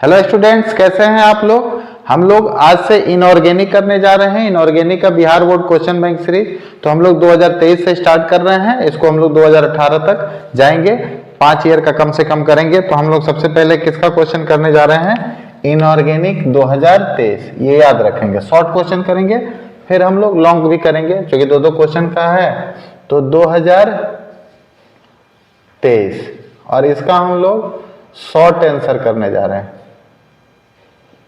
Hello students, कैसे हैं आप लोग। हम लोग आज से इनऑर्गेनिक करने जा रहे हैं। इनऑर्गेनिक का Bihar board question bank series तो हम लोग 2023 से स्टार्ट कर रहे हैं। इसको हम लोग 2018 तक जाएंगे, 5 ईयर का कम से कम करेंगे। तो हम लोग सबसे पहले किसका क्वेश्चन करने जा रहे हैं, इनऑर्गेनिक 2023। ये याद रखेंगे, शॉर्ट क्वेश्चन करेंगे, फिर हम लोग लॉन्ग भी करेंगे क्योंकि दो क्वेश्चन का है। तो 2023 और इसका हम लोग शॉर्ट आंसर करने जा रहे हैं,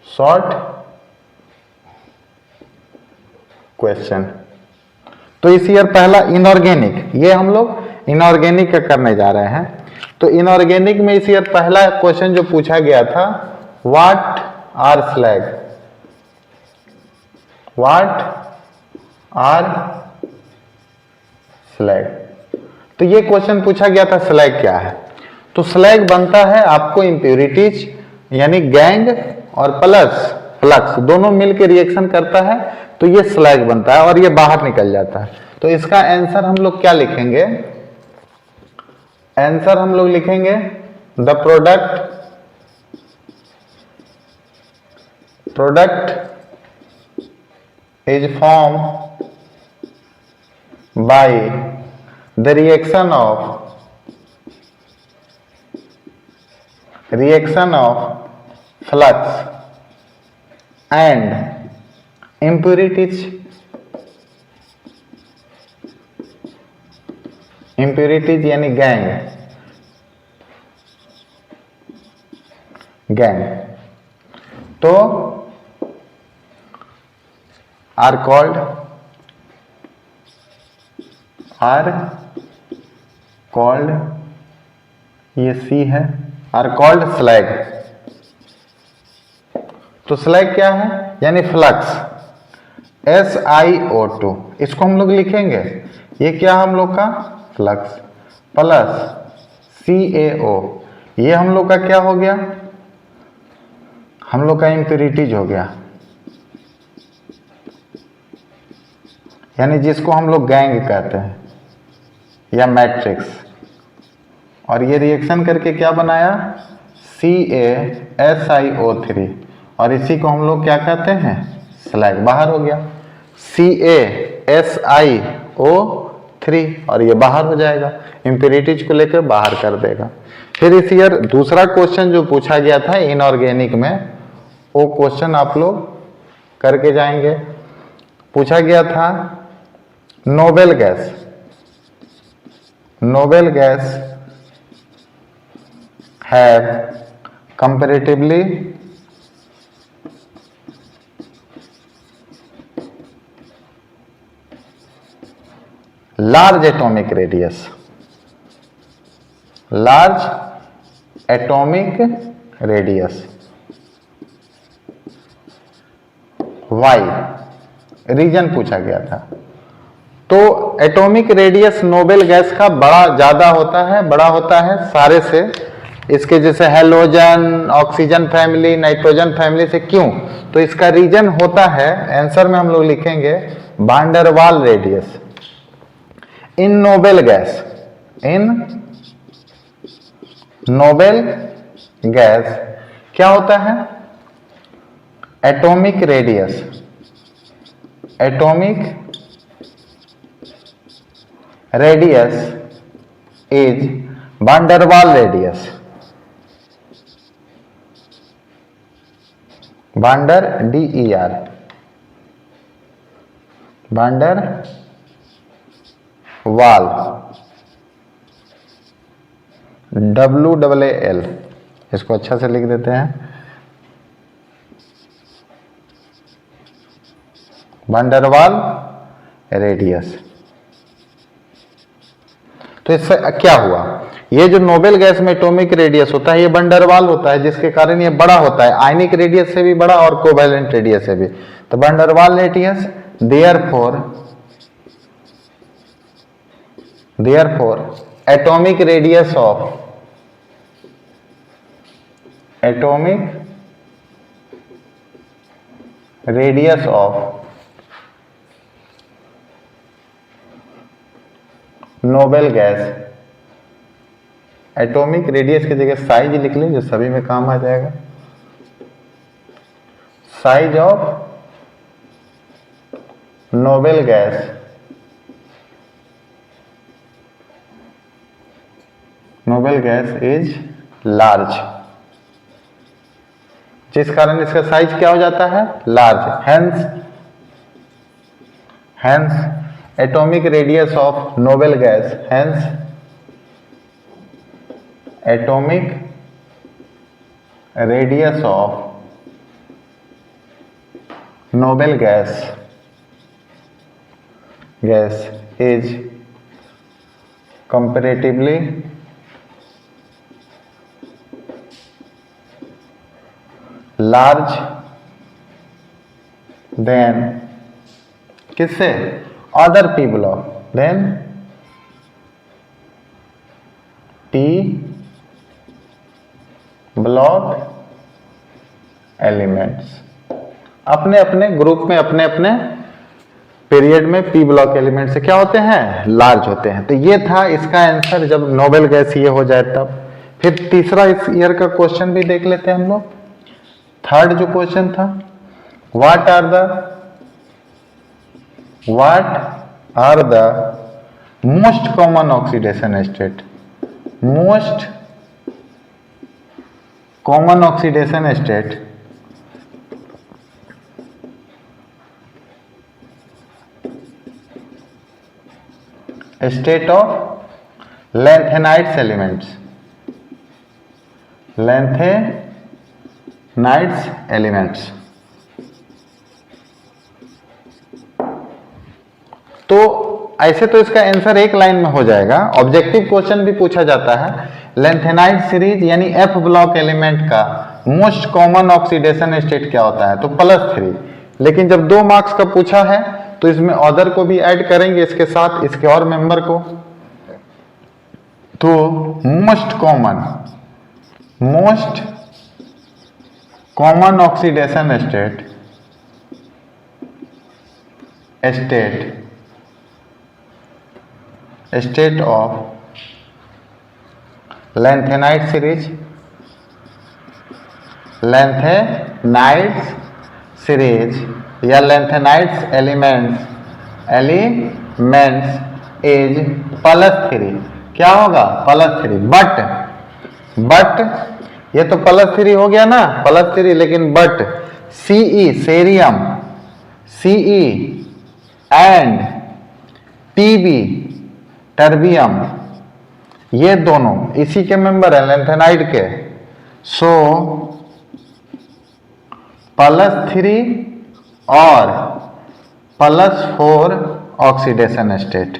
शॉर्ट क्वेश्चन। तो इस ईयर पहला इनऑर्गेनिक, ये हम लोग इनऑर्गेनिक का करने जा रहे हैं। तो इनऑर्गेनिक में इस ईयर पहला क्वेश्चन जो पूछा गया था, what are slag, what are slag. तो ये क्वेश्चन पूछा गया था, स्लैग क्या है। तो स्लैग बनता है आपको इंप्योरिटीज यानी गैंग और प्लस फ्लक्स दोनों मिलकर रिएक्शन करता है, तो ये स्लैग बनता है और ये बाहर निकल जाता है। तो इसका आंसर हम लोग क्या लिखेंगे, आंसर हम लोग लिखेंगे the product is form by the reaction of flux and impurities यानी गैंग तो आर कॉल्ड ये सी है, आर कॉल्ड स्लैग। तो स्लैग क्या है, यानी फ्लक्स, SiO2, इसको हम लोग लिखेंगे, ये क्या हम लोग का फ्लक्स, प्लस CaO, ये हम लोग का क्या हो गया, हम लोग का इंप्योरिटीज हो गया, यानी जिसको हम लोग गैंग कहते हैं या मैट्रिक्स। और ये रिएक्शन करके क्या बनाया, CaSiO3, और इसी को हम लोग क्या कहते हैं, स्लैग। बाहर हो गया CaSiO3 और ये बाहर हो जाएगा, इंप्योरिटीज को लेकर बाहर कर देगा। फिर इस ईयर दूसरा क्वेश्चन जो पूछा गया था इनऑर्गेनिक में, वो क्वेश्चन आप लोग करके जाएंगे। पूछा गया था noble gas have comparatively large atomic radius, why, reason पूछा गया था। तो एटॉमिक रेडियस नोबेल गैस का ज्यादा होता है सारे से, इसके जैसे halogen, oxygen family, nitrogen family से। क्यों, तो इसका रीजन होता है, आंसर में हम लोग लिखेंगे वान डेर वाल रेडियस। इन नोबेल गैस क्या होता है, atomic radius is one der Waal radius, one der वाल WAAL, इसको अच्छा से लिख देते हैं, वान डेर वाल रेडियस। तो इससे क्या हुआ, ये जो नोबेल गैस में एटॉमिक रेडियस होता है ये वान डेर वाल होता है, जिसके कारण ये बड़ा होता है, आयनिक रेडियस से भी बड़ा और कोवैलेंट रेडियस से भी। तो van der Waal radius, therefore atomic radius of noble gas, atomic radius की जगह साइज लिख लें जो सभी में काम आ जाएगा, size of noble gas is large, जिस कारण इसका साइज क्या हो जाता है, large. Hence atomic radius of noble gas, hence atomic radius of noble gas is comparatively large than किससे, other P block, then P block elements. अपने अपने ग्रुप में अपने अपने पीरियड में पी ब्लॉक एलिमेंट से क्या होते हैं, लार्ज होते हैं। तो ये था इसका आंसर जब नोबल गैस ये हो जाए तब। फिर तीसरा इस ईयर का क्वेश्चन भी देख लेते हैं हम लोग। थर्ड जो क्वेश्चन था, what are the most common oxidation state, most common oxidation state state of lanthanides elements, तो ऐसे तो इसका आंसर एक लाइन में हो जाएगा। ऑब्जेक्टिव क्वेश्चन भी पूछा जाता है, लैंथेनाइड सीरीज यानी एफ ब्लॉक एलिमेंट का मोस्ट कॉमन ऑक्सीडेशन स्टेट क्या होता है, तो +3। लेकिन जब 2 मार्क्स का पूछा है तो इसमें अदर को भी ऐड करेंगे इसके साथ, इसके और मेंबर को। तो most common oxidation state of lanthanide series या लैंथेनाइड्स एलिमेंट्स इज +3। क्या होगा, +3। बट ये तो +3 हो गया ना, +3, लेकिन but Ce cerium and Tb terbium, ये दोनों इसी के मेंबर है लैंथेनाइड के। सो +3 और +4 ऑक्सीडेशन स्टेट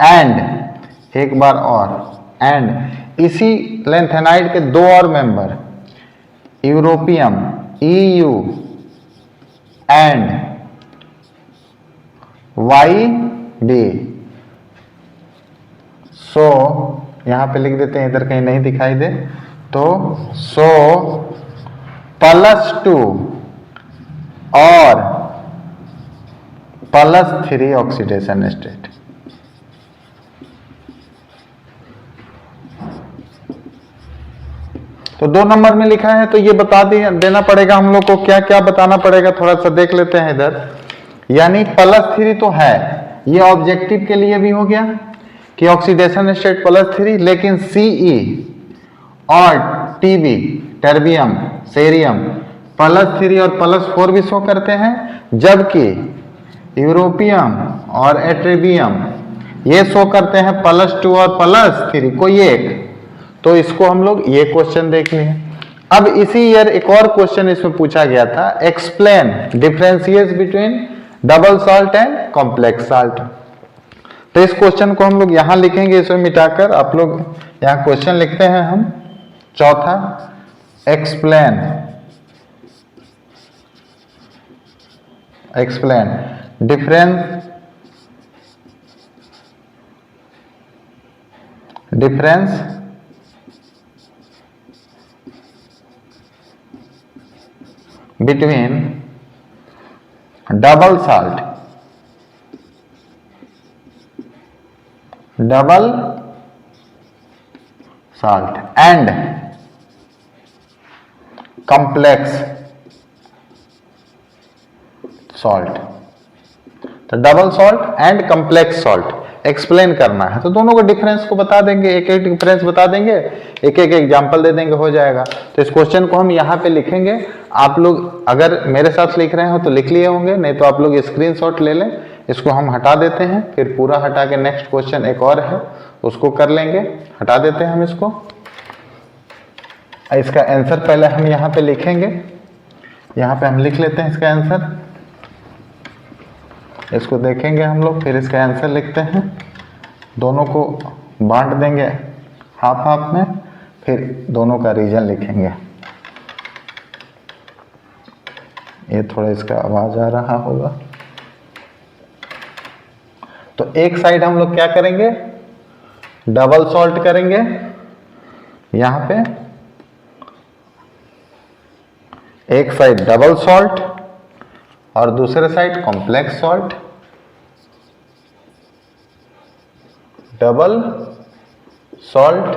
एंड एक बार और, एंड इसी लैंथेनाइड के 2 और member europium EU and YB। सो यहां पे लिख देते हैं, इधर कहीं नहीं दिखाई दे तो, सो +2 और +3 ऑक्सीडेशन स्टेट। तो 2 नंबर में लिखा है तो ये बता देना पड़ेगा हम लोग को, क्या क्या बताना पड़ेगा, थोड़ा सा देख लेते हैं इधर। यानी +3 तो है, ये ऑब्जेक्टिव के लिए भी हो गया कि ऑक्सीडेशन स्टेट +3, लेकिन Ce और Tb टर्बियम सेरियम +3 और +4 भी शो करते हैं, जबकि यूरोपियम और एट्रिबियम ये शो करते हैं +2 और +3, कोई एक। तो इसको हम लोग ये क्वेश्चन देख लिए। अब इसी ईयर एक और क्वेश्चन इसमें पूछा गया था, explain differentiates between double salt and complex salt. तो इस क्वेश्चन को हम लोग यहां लिखेंगे, इसमें मिटाकर आप लोग यहां क्वेश्चन लिखते हैं हम। चौथा, explain difference between double salt salt and complex salt। तो double salt and complex salt explain करना है, तो दोनों को डिफरेंस को बता देंगे, एक एक डिफरेंस बता देंगे, एक एक एग्जांपल दे देंगे, हो जाएगा। तो इस क्वेश्चन को हम यहाँ पे लिखेंगे। आप लोग अगर मेरे साथ लिख रहे हो तो लिख लिए होंगे, नहीं तो आप लोग स्क्रीनशॉट ले लें। इसको हम हटा देते हैं, फिर पूरा हटा के नेक्स्ट क्वेश्चन एक और है उसको कर लेंगे। हटा देते हैं हम इसको। इसका आंसर पहले हम यहाँ पे लिखेंगे, यहाँ पे हम लिख लेते हैं इसका आंसर। इसको देखेंगे हम लोग, फिर इसका आंसर लिखते हैं। दोनों को बांट देंगे हाफ हाफ में, फिर दोनों का रीजन लिखेंगे। ये थोड़ा इसका आवाज आ रहा होगा। तो एक साइड हम लोग क्या करेंगे, डबल सॉल्ट करेंगे यहां पे, एक साइड डबल सॉल्ट और दूसरे side complex salt. Double salt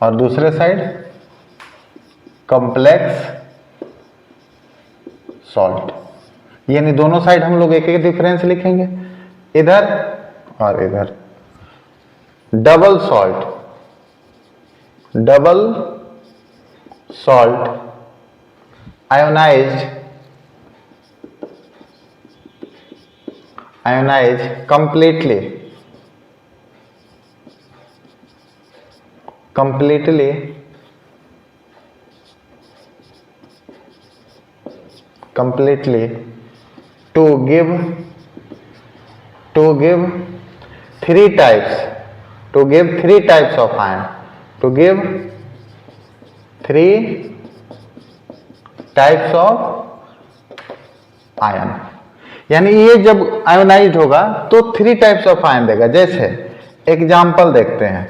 और दूसरे साइड कॉम्प्लेक्स सॉल्ट। यानी दोनों साइड हम लोग एक एक डिफरेंस लिखेंगे, इधर और इधर। Double salt, double salt ionised completely to give three types of ion, to give three types of ion। यानी ये जब आयोनाइज्ड होगा तो थ्री टाइप्स ऑफ आयन देगा। जैसे एग्जाम्पल देखते हैं,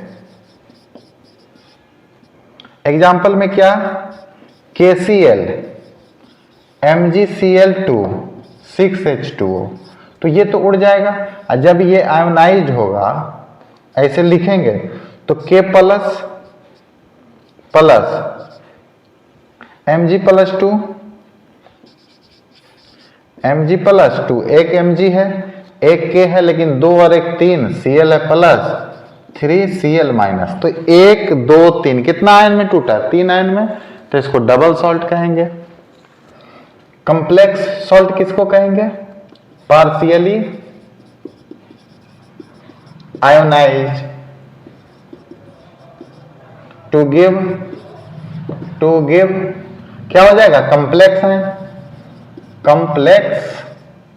एग्जाम्पल में क्या, KCl MgCl2 6H2O, तो ये तो उड़ जाएगा। और जब ये आयोनाइज्ड होगा ऐसे लिखेंगे तो K प्लस Mg+2 Mg+2, एक Mg है एक K है, लेकिन 2 और 1 3, Cl है प्लस 3 Cl माइनस, तो 1 2 3 कितना आयन में टूटा, 3 आयन में, तो इसको डबल सॉल्ट कहेंगे। कॉम्प्लेक्स सॉल्ट किसको कहेंगे, पार्शियली आयोनाइज्ड टू गिव क्या हो जाएगा, कॉम्प्लेक्स आयन, कॉम्प्लेक्स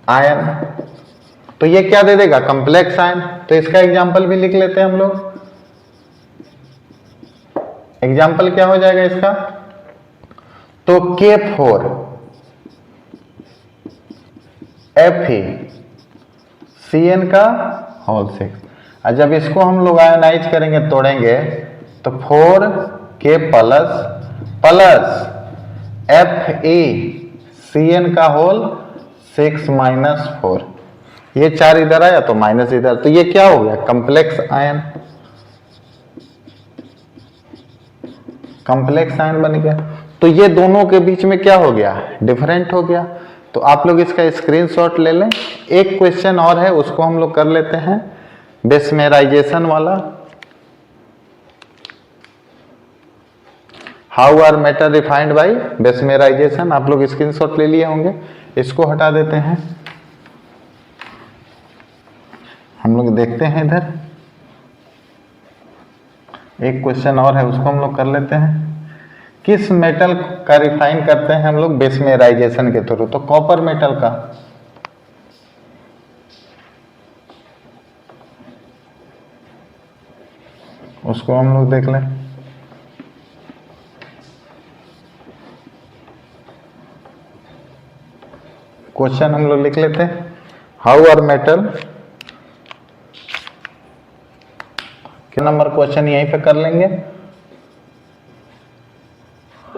आयन। तो ये क्या दे देगा, कॉम्प्लेक्स आयन। तो इसका एग्जांपल भी लिख लेते हैं हम लोग। एग्जांपल क्या हो जाएगा इसका, तो K4 Fe Cn का होल 6। और जब इसको हम लोग आयोनाइज करेंगे, तोड़ेंगे, तो 4K प्लस Fe Cn का होल 6 माइनस 4। ये 4 इधर आया तो माइनस इधर, तो ये क्या हो गया, कॉम्प्लेक्स आयन, कॉम्प्लेक्स आयन बन गया। तो ये दोनों के बीच में क्या हो गया, डिफरेंट हो गया। तो आप लोग इसका स्क्रीनशॉट ले लें। एक क्वेश्चन और है उसको हम लोग कर लेते हैं, बेसमेराइजेशन वाला। How are metal refined by Bessemerization, आप लोग स्क्रीनशॉट ले लिए होंगे। इसको हटा देते हैं, हम लोग देखते हैं इधर। एक क्वेश्चन और है उसको हम लोग कर लेते हैं। किस मेटल का रिफाइन करते हैं हम लोग बेसमेराइजेशन के थ्रू, तो कॉपर मेटल का। उसको हम लोग देख लें। क्वेश्चन हम लोग लिख लेते हैं, हाउ आर मेटल, क्या नंबर क्वेश्चन यहीं पे कर लेंगे।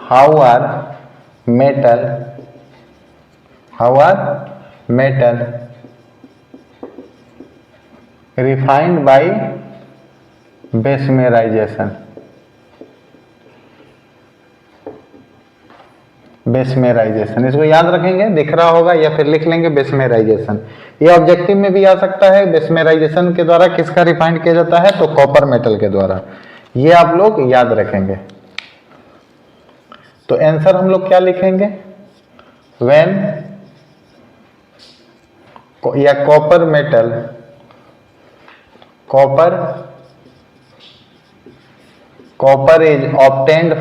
How are metal refined by Bessemerization. Bessemerization, इसको याद रखेंगे, दिख रहा होगा या फिर लिख लेंगे बेसमेराइजेशन। ये ऑब्जेक्टिव में भी आ सकता है। बेसमेराइजेशन के द्वारा किसका रिफाइंड किया जाता है, तो कॉपर मेटल के द्वारा। ये आप लोग याद रखेंगे। तो आंसर हम लोग क्या लिखेंगे, व्हेन या copper metal, copper is obtained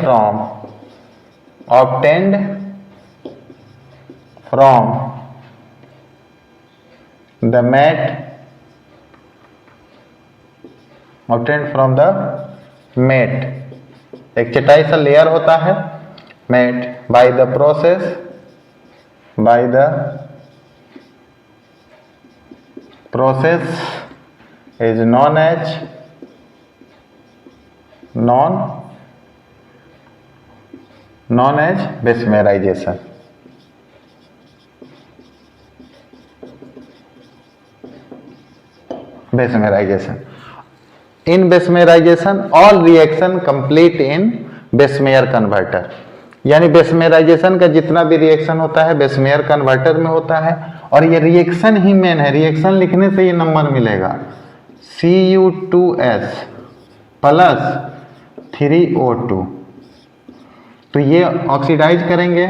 from the matte, एक चटाई सा लेयर होता है matte, by the process is known as Bessemerization. In Bessemerization all reaction complete in Bessemer converter, यानी बेसमेराइजेशन का जितना भी रिएक्शन होता है बेसमेयर कन्वर्टर में होता है। और ये रिएक्शन ही मेन है, रिएक्शन लिखने से ये नंबर मिलेगा, Cu2S प्लस 3O2। तो ये ऑक्सीडाइज करेंगे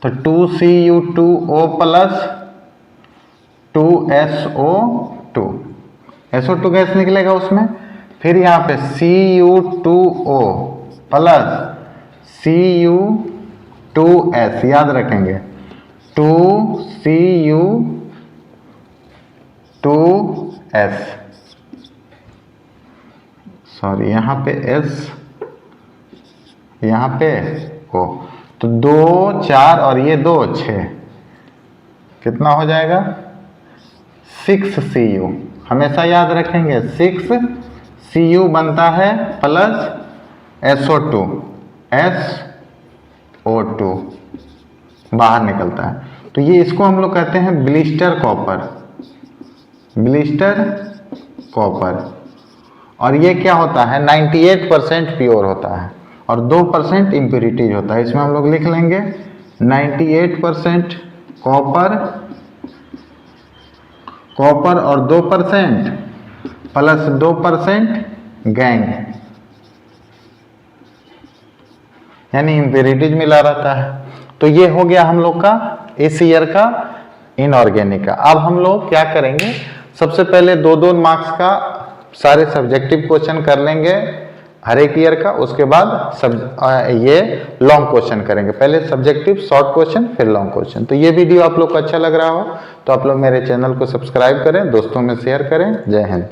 तो 2Cu2O plus 2SO2, SO2 gas निकलेगा उसमें। फिर यहाँ पे Cu2O प्लस Cu2S, याद रखेंगे 2Cu2S, सॉरी यहाँ पे S, यहाँ पे O, तो 2 4 और ये 2 6, कितना हो जाएगा 6Cu। हमेशा याद रखेंगे 6Cu बनता है प्लस SO2 बाहर निकलता है। तो ये इसको हम लोग कहते हैं ब्लिस्टर कॉपर। और ये क्या होता है 98% प्योर होता है और 2% इम्प्योरिटीज होता है। इसमें हम लोग लिख लेंगे 98% कॉपर और 2% प्लस 2% गैंग, यानी इम्प्योरिटीज मिला रहता है। तो ये हो गया हम लोग का इस ईयर का इनऑर्गेनिक का। अब हम लोग क्या करेंगे, सबसे पहले 2-2 मार्क्स का सारे सब्जेक्टिव क्वेश्चन कर लेंगे हर एक ईयर का, उसके बाद ये लॉन्ग क्वेश्चन करेंगे। पहले सब्जेक्टिव शॉर्ट क्वेश्चन फिर लॉन्ग क्वेश्चन। तो ये वीडियो आप लोग को अच्छा लग रहा हो तो आप लोग मेरे चैनल को सब्सक्राइब करें, दोस्तों में शेयर करें। जय हिंद।